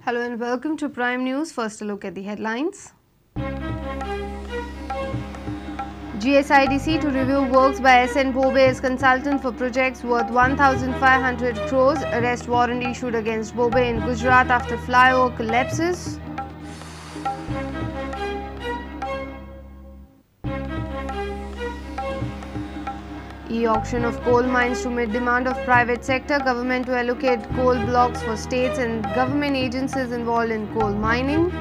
Hello and welcome to Prime News. First a look at the headlines. GSIDC to review works by S N Bhobe as consultant for projects worth 1,500 crores. Arrest warrant issued against Bhobe in Gujrat after flyover collapses. E-auction of coal mines to meet demand of private sector. Government to allocate coal blocks for states and government agencies involved in coal mining.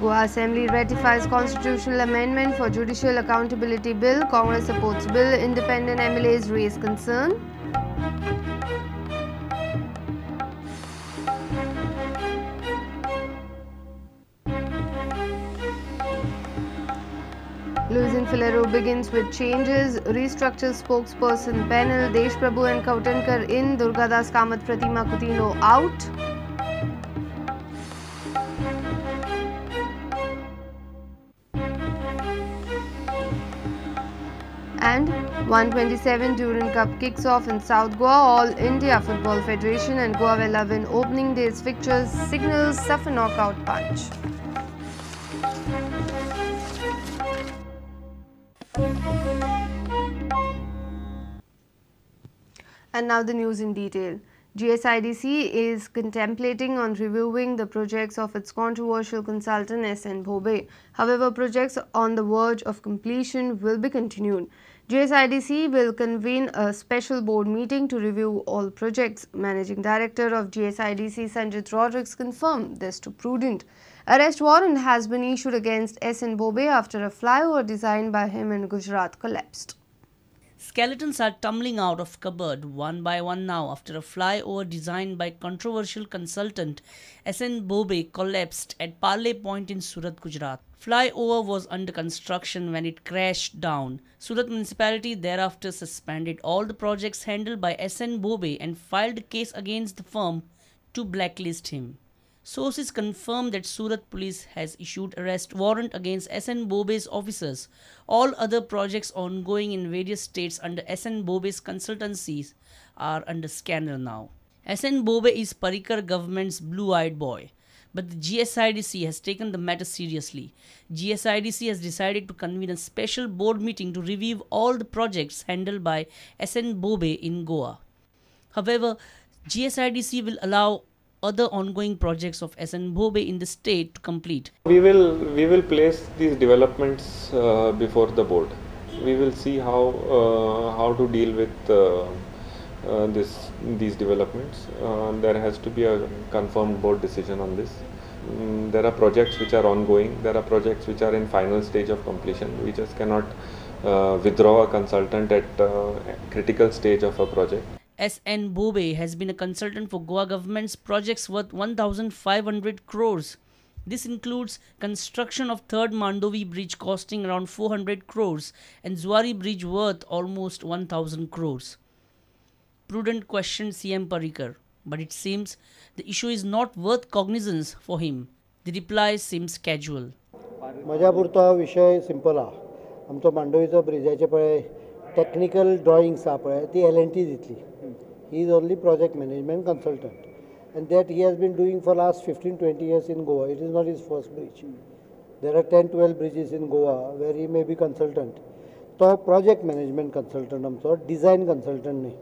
Goa Assembly ratifies constitutional amendment for Judicial Accountability Bill. Congress supports bill. Independent MLAs raise concern. Luis Filero begins with changes. Restructure spokesperson panel. Desh Prabhu and Kautankar in. Durgadas Kamath Pratima Coutinho out. And 127 Durant Cup kicks off in South Goa. All India Football Federation and Goa will win opening day's fixtures. Signals suffer knockout punch. And now the news in detail. GSIDC is contemplating on reviewing the projects of its controversial consultant S N Bhobe. However, projects on the verge of completion will be continued. GSIDC will convene a special board meeting to review all projects. Managing Director of GSIDC Sanjit Rodrigues confirmed this to Prudent. Arrest warrant has been issued against S N Bhobe after a flyover designed by him in Gujarat collapsed. Skeletons are tumbling out of cupboard one by one now after a flyover designed by controversial consultant S N Bhobe collapsed at Parle Point in Surat, Gujarat. Flyover was under construction when it crashed down. Surat municipality thereafter suspended all the projects handled by S N Bhobe and filed a case against the firm to blacklist him. Sources confirm that Surat police has issued arrest warrant against S N Bhobe's officers. All other projects ongoing in various states under S N Bhobe's consultancies are under scandal now. S N Bhobe is Parrikar government's blue-eyed boy. But the GSIDC has taken the matter seriously. GSIDC has decided to convene a special board meeting to review all the projects handled by S N Bhobe in Goa. However, GSIDC will allow other ongoing projects of S N Bhobe in the state to complete. We will place these developments before the board. We will see how to deal with these developments. There has to be a confirmed board decision on this. There are projects which are ongoing. There are projects which are in final stage of completion. We just cannot withdraw a consultant at critical stage of a project. S N Bhobe has been a consultant for Goa government's projects worth 1,500 crores. This includes construction of 3rd Mandovi bridge costing around 400 crores and Zuari bridge worth almost 1,000 crores. Prudent questioned CM Parrikar, but it seems the issue is not worth cognizance for him. The reply seems casual. माझ्या पुरतो विषय simple आहा. आमचो मांडोवीचो ब्रिजाचे पळय technical drawings आहा पळय ती L&T दितली. He is only project management consultant, and that he has been doing for last 15-20 years in Goa. It is not his first bridge. There are 10-12 bridges in Goa where he may be consultant. So project management consultant आमचो design consultant नहीं.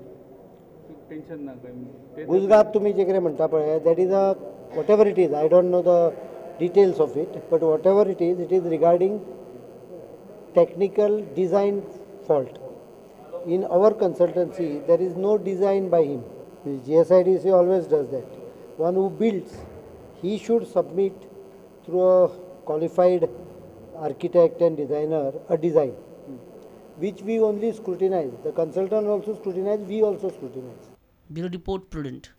Gujrat तुम्ही जे कितें म्हणटा पळय that is a whatever it is. I don't know the details of it, but whatever it is regarding technical design fault. In our consultancy, there is no design by him. GSIDC always does that. One who builds, he should submit through a qualified architect and designer a design, which we only scrutinize. The consultant also scrutinize, we also scrutinize. Bureau Report, Prudent.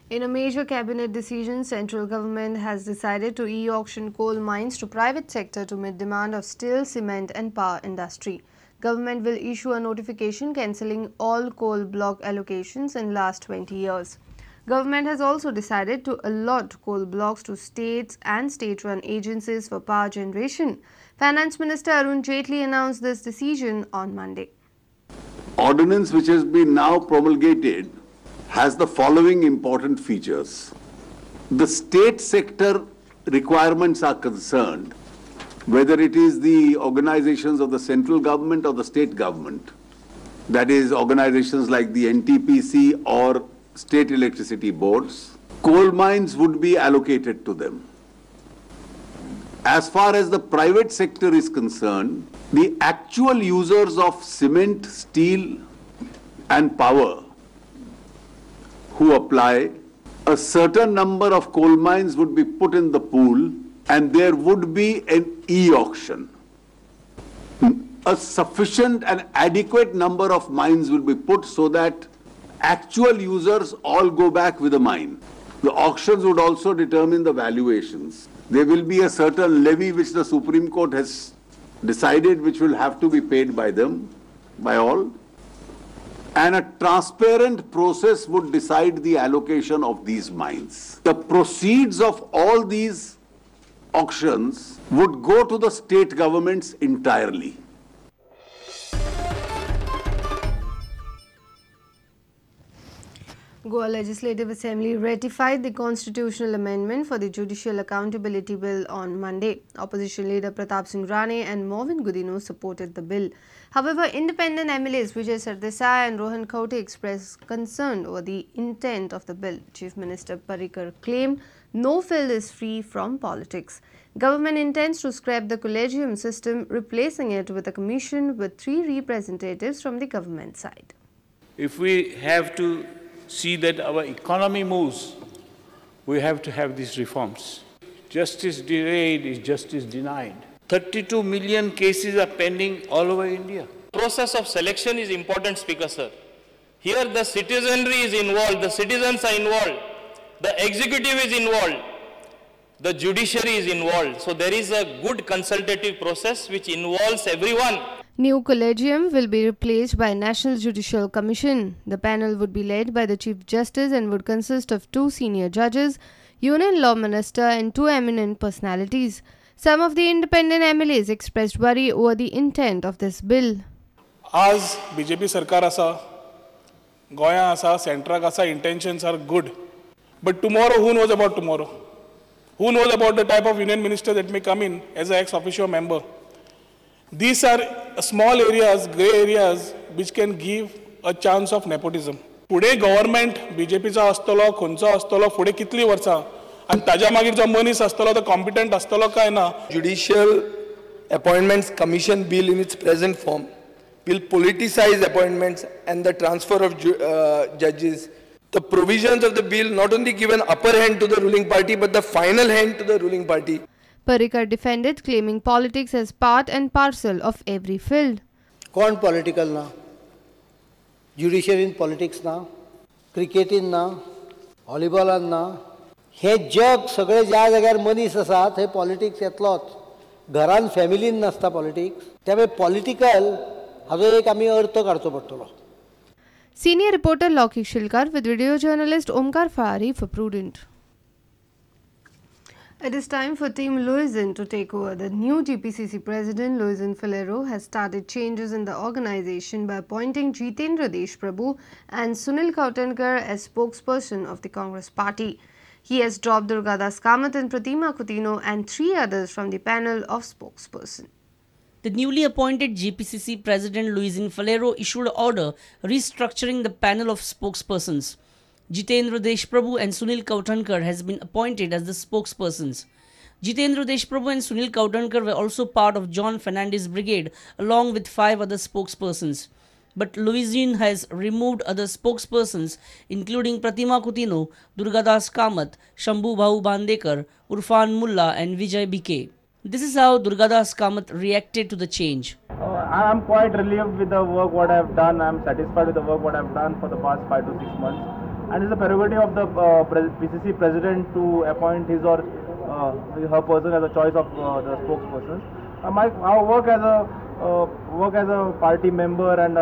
In a major cabinet decision, central government has decided to e-auction coal mines to private sector to meet demand of steel, cement and power industry. Government will issue a notification cancelling all coal block allocations in last 20 years. Government has also decided to allot coal blocks to states and state-run agencies for power generation. Finance Minister Arun Jaitley announced this decision on Monday. Ordinance which has been now promulgated has the following important features. The state sector requirements are concerned, whether it is the organizations of the central government or the state government, that is organizations like the NTPC or state electricity boards, coal mines would be allocated to them. As far as the private sector is concerned, the actual users of cement, steel and power who apply, a certain number of coal mines would be put in the pool and there would be an e-auction. A sufficient and adequate number of mines will be put so that actual users all go back with a mine. The auctions would also determine the valuations. There will be a certain levy which the Supreme Court has decided which will have to be paid by them, by all. And a transparent process would decide the allocation of these mines. The proceeds of all these auctions would go to the state governments entirely. Goa Legislative Assembly ratified the constitutional amendment for the Judicial Accountability Bill on Monday. Opposition leader Pratap Singh Rane and Movin Gudino supported the bill. However, independent MLAs Vijay Sardesai and Rohan Khaute expressed concern over the intent of the bill. Chief Minister Parrikar claimed no field is free from politics. Government intends to scrap the collegium system, replacing it with a commission with 3 representatives from the government side. If we have to see that our economy moves, we have to have these reforms. Justice delayed is justice denied. 32 million cases are pending all over India. Process of selection is important, Speaker Sir. Here the citizenry is involved, the citizens are involved, the executive is involved, the judiciary is involved. So there is a good consultative process which involves everyone. New collegium will be replaced by National Judicial Commission. The panel would be led by the Chief Justice and would consist of 2 senior judges, Union Law Minister and 2 eminent personalities. Some of the independent MLAs expressed worry over the intent of this bill. As BJP Sarkar asa, Goya asa, Centrak asa, intentions are good. But tomorrow, who knows about tomorrow? Who knows about the type of union minister that may come in as an ex officio member? These are small areas, grey areas, which can give a chance of nepotism. Today government, BJP चा असतलो, खंयचो असतलो, फुडें कितली वर्सां, आणि ताज्या मागीर जो मनीस असतलो तो कॉम्पिटंट असतलो काय ना. Judicial Appointments Commission Bill in its present form will politicize appointments and the transfer of judges. The provisions of the bill not only give an upper hand to the ruling party but the final hand to the ruling party. Parrikar defended, claiming politics as part and parcel of every field. कोण political ना? Judiciary in politics ना? Cricket in ना? Volleyball ना? हे जग सगळे ज्या जाग्यार मनीस आसा थंय पॉलिटिक्स येतलोच. घरान फॅमिलीन नासता पॉलिटिक्स. त्यामुळे पॉलिटिकल हाजो एक आमी अर्थ काडचो पडटलो. Senior reporter Lokik Shilkar with video journalist Omkar Fahari for Prudent. It is time for Team Louison to take over. The new GPCC president, Louison Falero, has started changes in the organization by appointing Jitendra Deshprabhu and Sunil Kautankar as spokesperson of the Congress party. He has dropped Durgadas Kamath and Pratima Coutinho and 3 others from the panel of spokesperson. The newly appointed GPCC president Louison Falero issued an order restructuring the panel of spokespersons. Jitendra Deshprabhu and Sunil Kautankar has been appointed as the spokespersons. Jitendra Deshprabhu and Sunil Kautankar were also part of John Fernandez brigade along with 5 other spokespersons. But Louison has removed other spokespersons including Pratima Coutinho, Durgadas Kamath, Shambhu Bhau Bandekar, Urfan Mullah and Vijay BK. This is how Durgadas Kamath reacted to the change. I am quite relieved with the work what I have done. I am satisfied with the work what I have done for the past 5 to 6 months. And it's the prerogative of the PCC president to appoint his or her person as a choice of the spokesperson. Our work as a party member and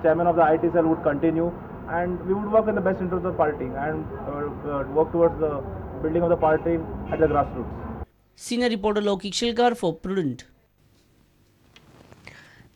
chairman of the IT cell would continue. and we would work in the best interest of the party and work towards the building of the party at the grassroots. Senior reporter Lokik Shilkar for Prudent.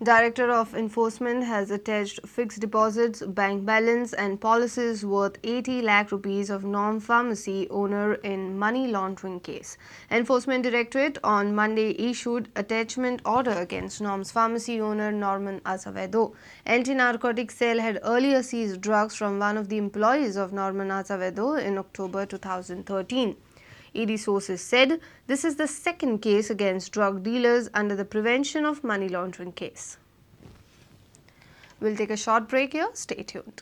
Director of Enforcement has attached fixed deposits, bank balance and policies worth 80 lakh rupees of Norm Pharmacy owner in money laundering case. Enforcement Directorate on Monday issued attachment order against Norm's Pharmacy owner Norman Azevedo. Anti-narcotics cell had earlier seized drugs from one of the employees of Norman Azevedo in October 2013. ED sources said this is the second case against drug dealers under the Prevention of Money Laundering case. We'll take a short break here. Stay tuned.